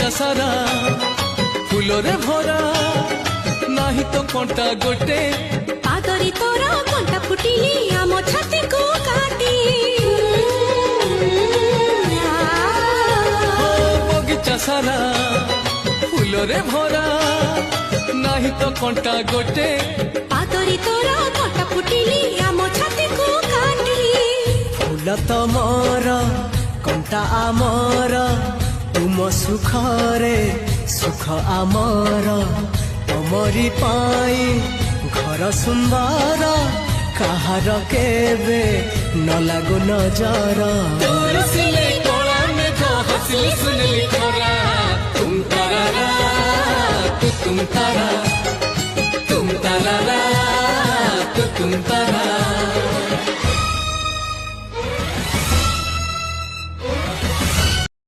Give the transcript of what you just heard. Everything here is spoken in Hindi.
बगीचा सारा फूलरे भरा नाही तो कंटा गोटे पादरी तोरा कंटा फुटिली आम छाती को काटी बगीचा सारा फूलरे भरा नाही तो कंटा गोटे पादरी तोरा कंटा फुटिली आम छाती को काटी फूल तमर कंटा आमर तुम सुखरे सुख आमर तमरी पाई घर सुंदर कहार केबे न लागो नजर तोर सिले कोला में तो हंसली सुनली